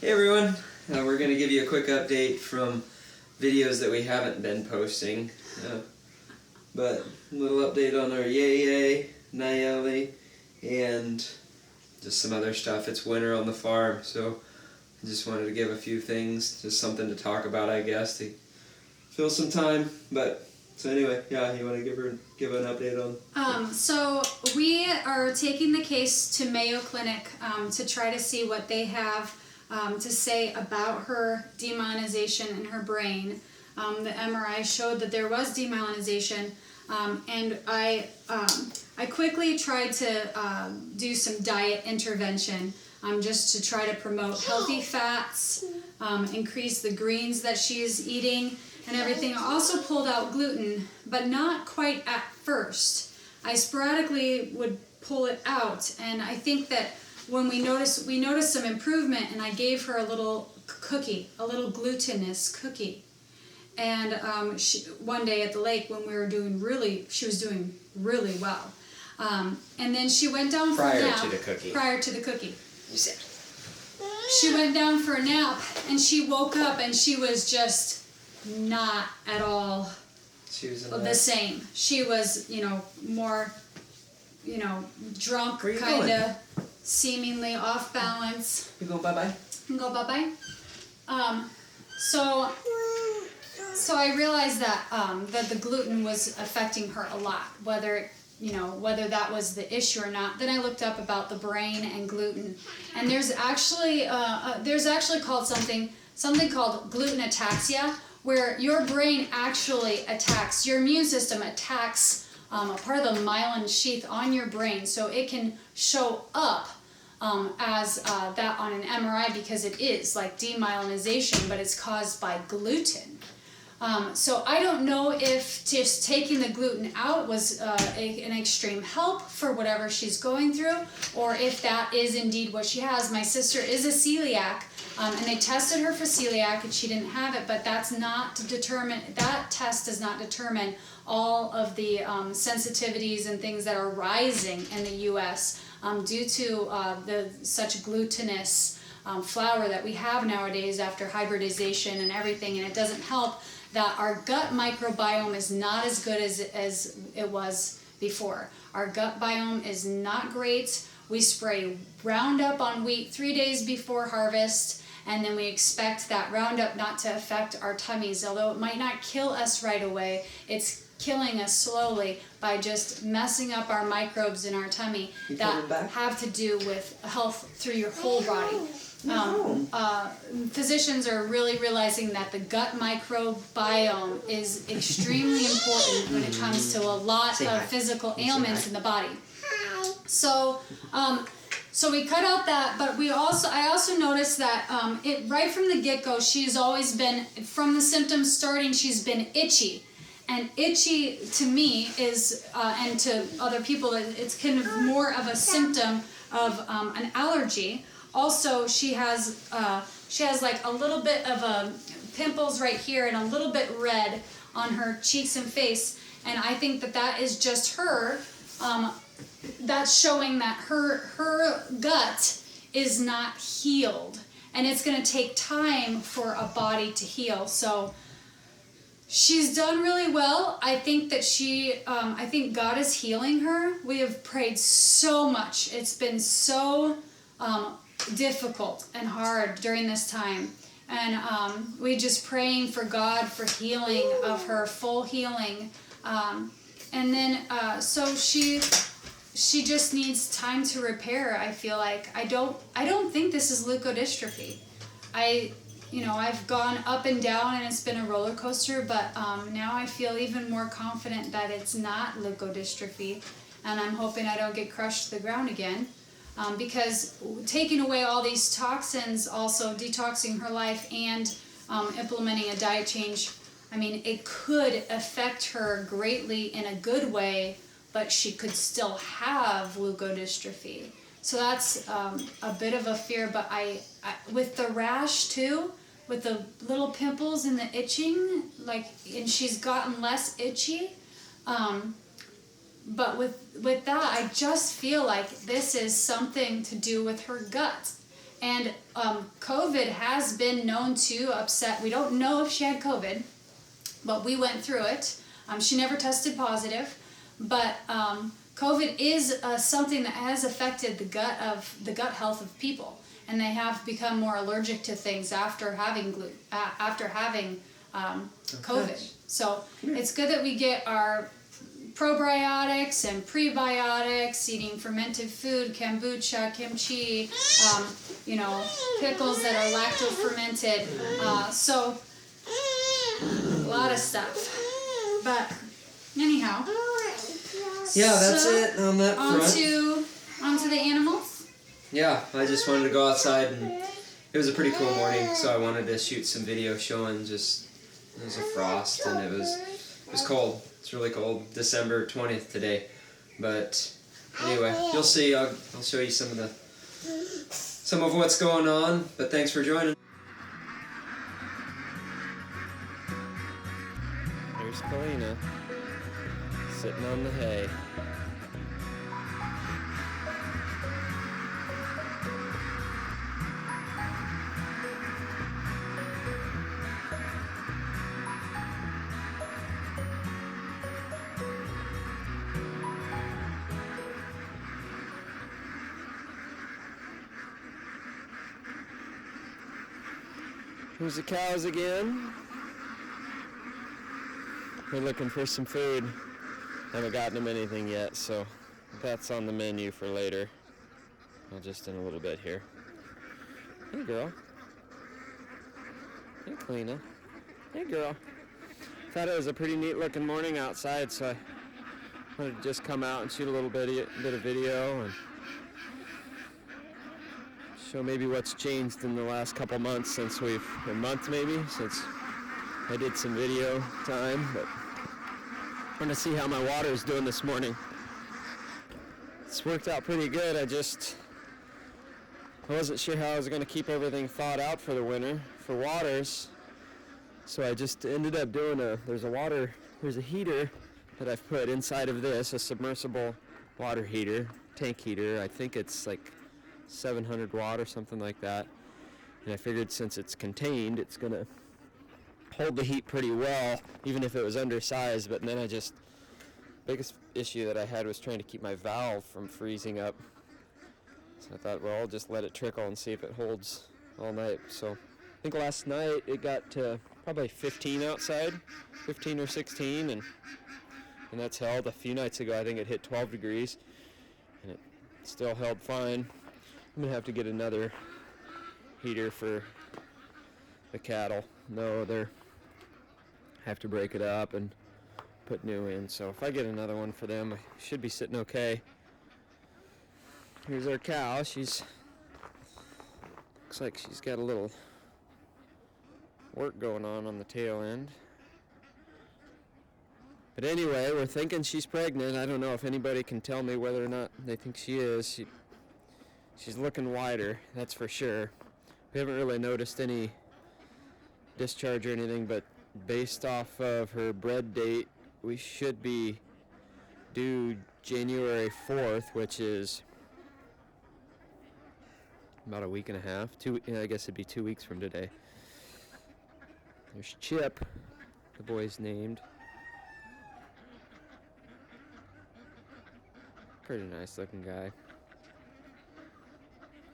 Hey everyone, we're going to give you a quick update from videos that we haven't been posting. But a little update on our Yay, Nayeli, and just some other stuff. It's winter on the farm, so I just wanted to give a few things, just something to talk about, I guess, to fill some time. But so anyway, yeah, you want to give an update on? So we are taking the case to Mayo Clinic to try to see what they have to say about her demyelinization in her brain. The MRI showed that there was demyelinization, and I quickly tried to do some diet intervention just to try to promote healthy fats, increase the greens that she's eating and everything. I also pulled out gluten, but not quite at first. I sporadically would pull it out, and I think that when we noticed some improvement, and I gave her a little cookie, a little glutinous cookie. And one day at the lake when we were she was doing really well. And then she went down for a nap. Prior to the cookie. You said. She went down for a nap, and she woke up, and she was just not at all the same. She was, more, drunk, kind of, seemingly off balance. You go bye-bye? You go bye-bye? So I realized that that the gluten was affecting her a lot, whether that was the issue or not. Then I looked up about the brain and gluten, and there's actually called something called gluten ataxia, where your brain actually attacks, your immune system attacks a part of the myelin sheath on your brain, so it can show up as that on an MRI, because it is like demyelinization, but it's caused by gluten. So I don't know if just taking the gluten out was an extreme help for whatever she's going through, or if that is indeed what she has. My sister is a celiac, and they tested her for celiac, and she didn't have it, but that test does not determine all of the sensitivities and things that are rising in the U.S. Due to such glutinous flour that we have nowadays after hybridization and everything, and it doesn't help that our gut microbiome is not as good as it was before. Our gut biome is not great. We spray Roundup on wheat 3 days before harvest, and then we expect that Roundup not to affect our tummies. Although it might not kill us right away, it's killing us slowly by just messing up our microbes in our tummy that have to do with health through your whole body. Physicians are really realizing that the gut microbiome is extremely important when it comes to a lot of physical ailments in the body. So we cut out that, but I also noticed that right from the get-go, she's always been, from the symptoms starting, she's been itchy. And itchy to me is, and to other people, it's kind of more of a symptom of an allergy. Also, she has like a little bit of pimples right here and a little bit red on her cheeks and face. And I think that is just her. That's showing that her gut is not healed, and it's going to take time for a body to heal. So she's done really well. I think that I think God is healing her. We have prayed so much. It's been so difficult and hard during this time. And we just praying for God for healing of her, full healing. And then, so she just needs time to repair, I feel like. I don't think this is leukodystrophy. I've gone up and down, and it's been a roller coaster, but now I feel even more confident that it's not leukodystrophy, and I'm hoping I don't get crushed to the ground again, because taking away all these toxins, also detoxing her life and implementing a diet change, I mean, it could affect her greatly in a good way, but she could still have leukodystrophy. So that's a bit of a fear, but I with the rash too, with the little pimples and the itching, and she's gotten less itchy, but with that, I just feel like this is something to do with her gut. And COVID has been known to upset. We don't know if she had COVID, but we went through it. She never tested positive, but COVID is something that has affected the gut health of people, and they have become more allergic to things after having COVID. So it's good that we get our probiotics and prebiotics, eating fermented food, kombucha, kimchi, pickles that are lacto-fermented. So a lot of stuff. But anyhow. Yeah, that's it on that front. Onto the animals. Yeah, I just wanted to go outside, and it was a pretty cool morning, so I wanted to shoot some video showing just, it was a frost, and it was cold. It's really cold. December 20th today. But anyway, you'll see. I'll show you some of what's going on. But thanks for joining. There's Kalina sitting on the hay. Here's the cows again. We're looking for some food. Haven't gotten them anything yet, so that's on the menu for later. Well, just in a little bit here. Hey, girl. Hey, Kalina. Hey, girl. Thought it was a pretty neat looking morning outside, so I wanted to just come out and shoot a little bit of video and show maybe what's changed in the last couple months since since I did some video time, but I'm going to see how my water is doing this morning. It's worked out pretty good. I wasn't sure how I was going to keep everything thawed out for the winter for waters, so I just ended up doing there's a heater that I've put inside of this, a submersible water heater, tank heater. I think it's like 700 watt or something like that, and I figured since it's contained, it's gonna hold the heat pretty well, even if it was undersized. But then biggest issue that I had was trying to keep my valve from freezing up, so I thought, well, I'll just let it trickle and see if it holds all night. So I think last night it got to probably 15 outside, 15 or 16, and that's held. A few nights ago I think it hit 12 degrees and it still held fine. I'm going to have to get another heater for the cattle. No, I have to break it up and put new in. So if I get another one for them, I should be sitting okay. Here's our cow. Looks like she's got a little work going on the tail end. But anyway, we're thinking she's pregnant. I don't know if anybody can tell me whether or not they think she is. She's looking wider, that's for sure. We haven't really noticed any discharge or anything, but based off of her bred date, we should be due January 4th, which is about a week and a half. I guess it'd be 2 weeks from today. There's Chip, the boy's named. Pretty nice looking guy.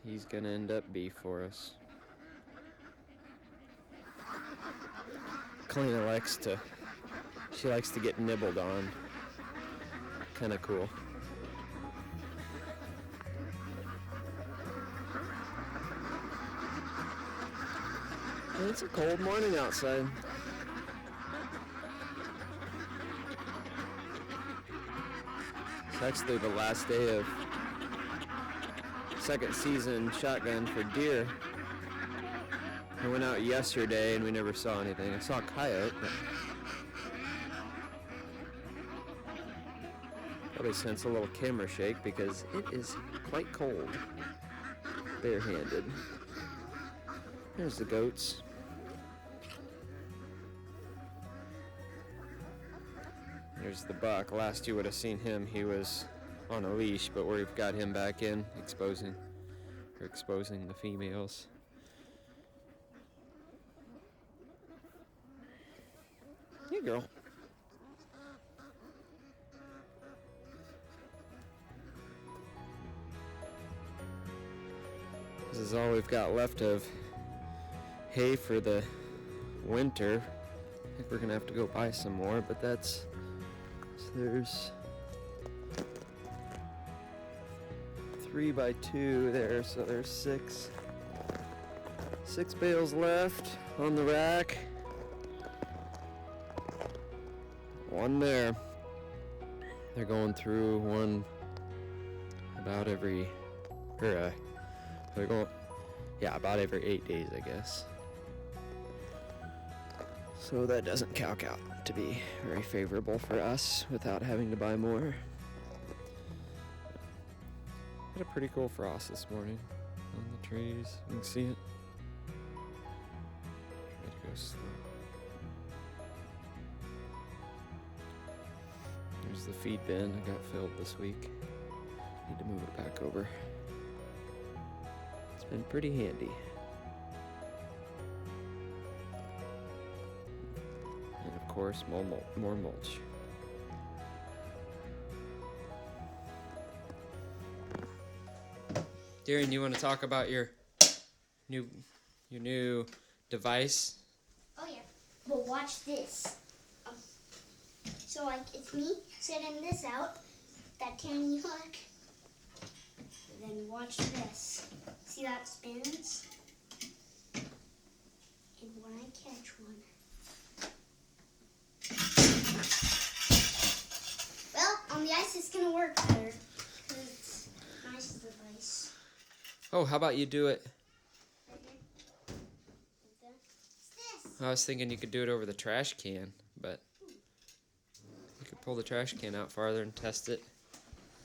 He's gonna end up beef for us. Kalina likes to get nibbled on. Kinda cool. And it's a cold morning outside. It's actually the last day of second season shotgun for deer. I went out yesterday and we never saw anything. I saw a coyote, but probably sense a little camera shake because it is quite cold. Barehanded. There's the goats. There's the buck. Last you would have seen him, he was on a leash, but we've got him back in, exposing Or exposing the females. Hey, girl. This is all we've got left of hay for the winter. I think we're gonna have to go buy some more, but that's, so there's 3 by 2 there, so there's six bales left on the rack. One there. They're going through one about every, they're going, yeah, about every 8 days, I guess. So that doesn't calc out to be very favorable for us without having to buy more. Had a pretty cool frost this morning on the trees. You can see it. Gotta go slow. There's the feed bin. I got filled this week. Need to move it back over. It's been pretty handy. And of course, more mulch. Darren, you want to talk about your new device? Oh yeah. Well, watch this. So like it's me setting this out, that tiny hook. And then watch this. See that spins? And when I catch one. Well, on the ice it's gonna work better. Because it's a nice device. Oh, how about you do it? Right here. Like that. It's this. I was thinking you could do it over the trash can, but you could pull the trash can out farther and test it.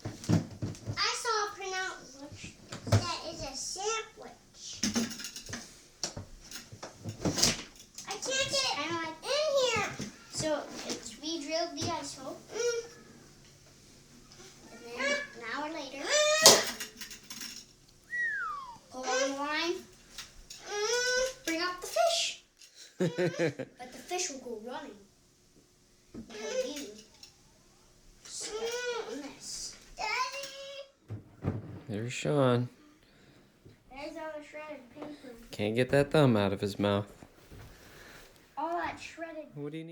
I saw a printout that is a sandwich. I can't get it. I'm like in here. So it's re-drilled the ice hole. And then an hour later, pull on the line, bring up the fish. But the fish will go running. Because you step on this. Daddy! There's Sean. There's all the shredded paper. Can't get that thumb out of his mouth. All that shredded What do you need?